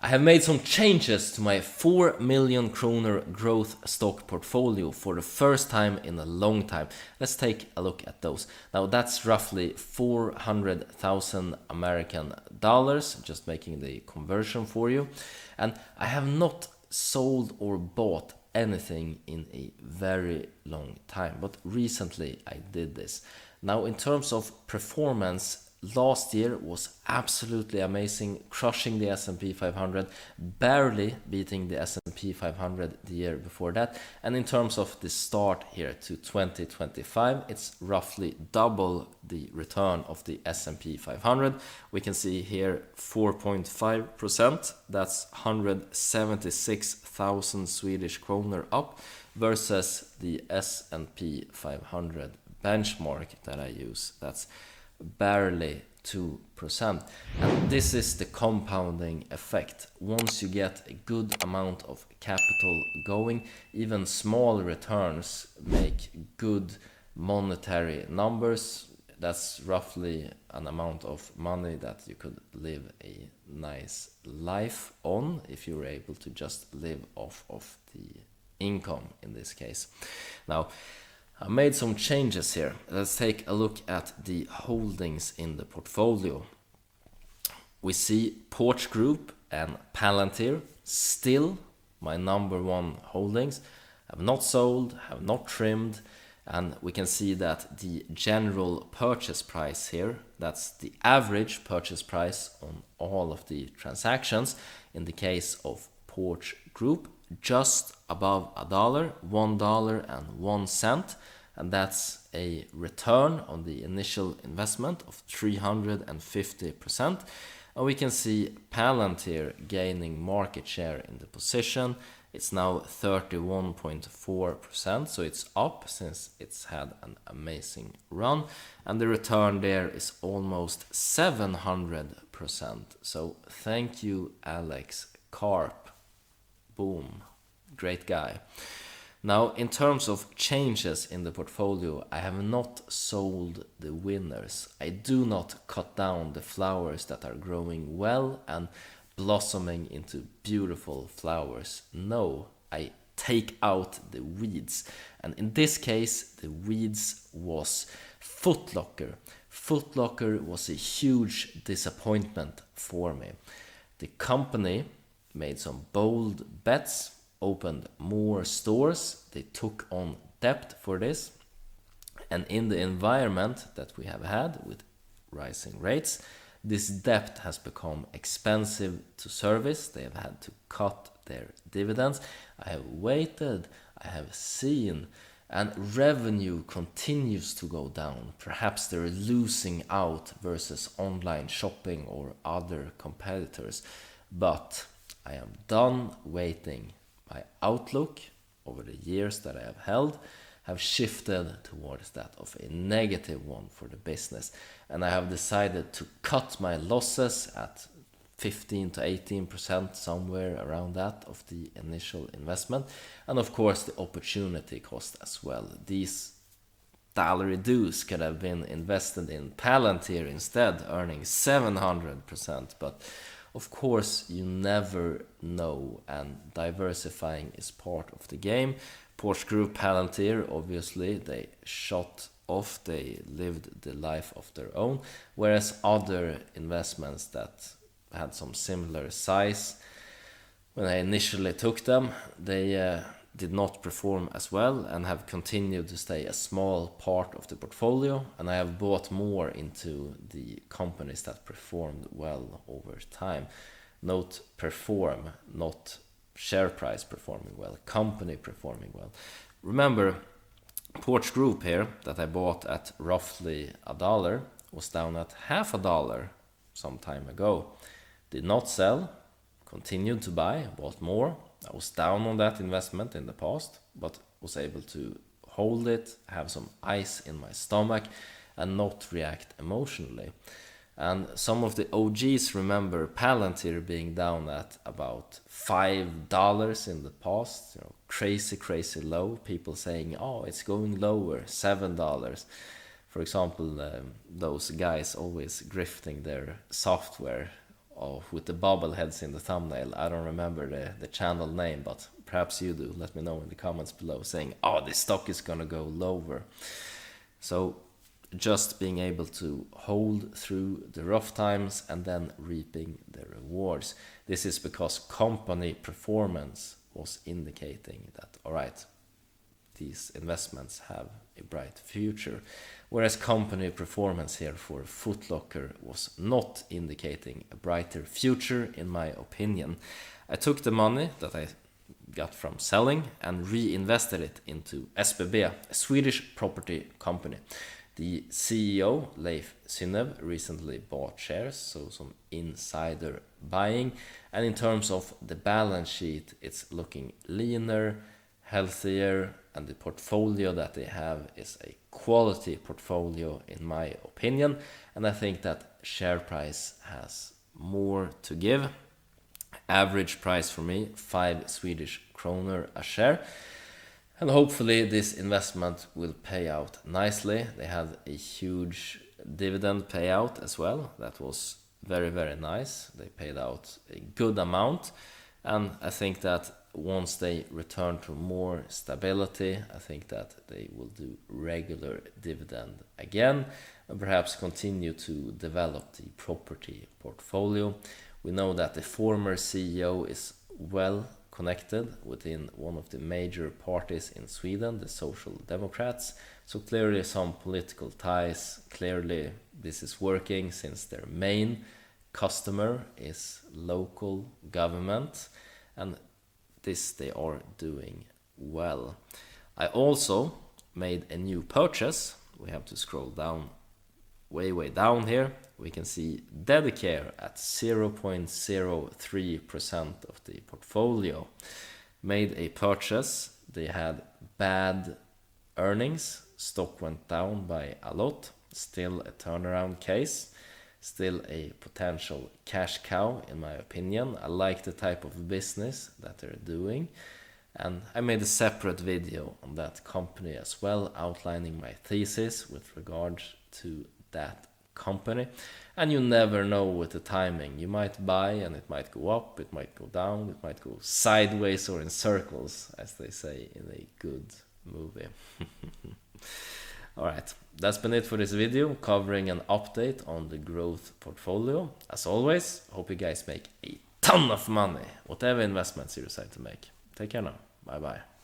I have made some changes to my 4 million kroner growth stock portfolio for the first time in a long time. Let's take a look at those. Now that's roughly 400,000 American dollars, just making the conversion for you. And I have not sold or bought anything in a very long time, but recently I did this. Now in terms of performance, last year was absolutely amazing, crushing the S&P 500, barely beating the S&P 500 the year before that. And in terms of the start here to 2025, it's roughly double the return of the S&P 500. We can see here 4.5%, that's 176,000 Swedish kronor up, versus the S&P 500 benchmark that I use. That's barely 2%. And this is the compounding effect. Once you get a good amount of capital going, even small returns make good monetary numbers. That's roughly an amount of money that you could live a nice life on if you were able to just live off of the income in this case. Now, I made some changes here. Let's take a look at the holdings in the portfolio. We see Porch Group and Palantir, still my number one holdings. Have not sold, have not trimmed, and we can see that the general purchase price here, that's the average purchase price on all of the transactions, in the case of Porch Group, just above $1.01, and that's a return on the initial investment of 350%. And we can see Palantir gaining market share in the position. It's now 31.4%, so it's up since it's had an amazing run, and the return there is almost 700%. So thank you, Alex Karp. Boom, great guy. Now, in terms of changes in the portfolio, I have not sold the winners. I do not cut down the flowers that are growing well and blossoming into beautiful flowers. No, I take out the weeds. And in this case, the weeds was Foot Locker. Foot Locker was a huge disappointment for me. The company made some bold bets, opened more stores, they took on debt for this, and in the environment that we have had with rising rates, this debt has become expensive to service. They have had to cut their dividends. I have waited, I have seen, and revenue continues to go down. Perhaps they're losing out versus online shopping or other competitors, but I am done waiting. My outlook over the years that I have held have shifted towards that of a negative one for the business, and I have decided to cut my losses at 15 to 18%, somewhere around that, of the initial investment, and of course the opportunity cost as well. These salary dues could have been invested in Palantir instead, earning 700%, but of course you never know, and diversifying is part of the game. Porch Group, Palantir, obviously they shot off, they lived the life of their own, whereas other investments that had some similar size, when I initially took them, they did not perform as well and have continued to stay a small part of the portfolio, and I have bought more into the companies that performed well over time. Note perform, not share price performing well, company performing well. Remember, Porch Group here, that I bought at roughly $1, was down at $0.50 some time ago. Did not sell, continued to buy, bought more. I was down on that investment in the past, but was able to hold it, have some ice in my stomach, and not react emotionally. And some of the OGs remember Palantir being down at about $5 in the past, crazy low. People saying, oh, it's going lower, $7. For example, those guys always grifting their software with the bobbleheads in the thumbnail. I don't remember the channel name, but perhaps you do. Let me know in the comments below, saying, oh, this stock is gonna go lower. So just being able to hold through the rough times and then reaping the rewards. This is because company performance was indicating that, all right, these investments have a bright future, whereas company performance here for Foot Locker was not indicating a brighter future, in my opinion. I took the money that I got from selling and reinvested it into SBB, a Swedish property company. The CEO, Leif Synnev, recently bought shares, so some insider buying. And in terms of the balance sheet, it's looking leaner, healthier, and the portfolio that they have is a quality portfolio, in my opinion. And I think that share price has more to give. Average price for me, 5 Swedish kronor a share. And hopefully this investment will pay out nicely. They had a huge dividend payout as well. That was very, very nice. They paid out a good amount. And I think that once they return to more stability, I think that they will do regular dividend again and perhaps continue to develop the property portfolio. We know that the former CEO is well connected within one of the major parties in Sweden, the Social Democrats. So clearly some political ties. Clearly this is working since their main customer is local government, and this they are doing well. I also made a new purchase. We have to scroll down, way down here. We can see Dedicare at 0.03% of the portfolio. Made a purchase. They had bad earnings. Stock went down by a lot. Still a turnaround case. Still a potential cash cow, in my opinion. I like the type of business that they're doing. And I made a separate video on that company as well, outlining my thesis with regard to that company. And you never know with the timing. You might buy and it might go up, it might go down, it might go sideways or in circles, as they say in a good movie. Alright, that's been it for this video, covering an update on the growth portfolio. As always, hope you guys make a ton of money, whatever investments you decide to make. Take care now. Bye bye.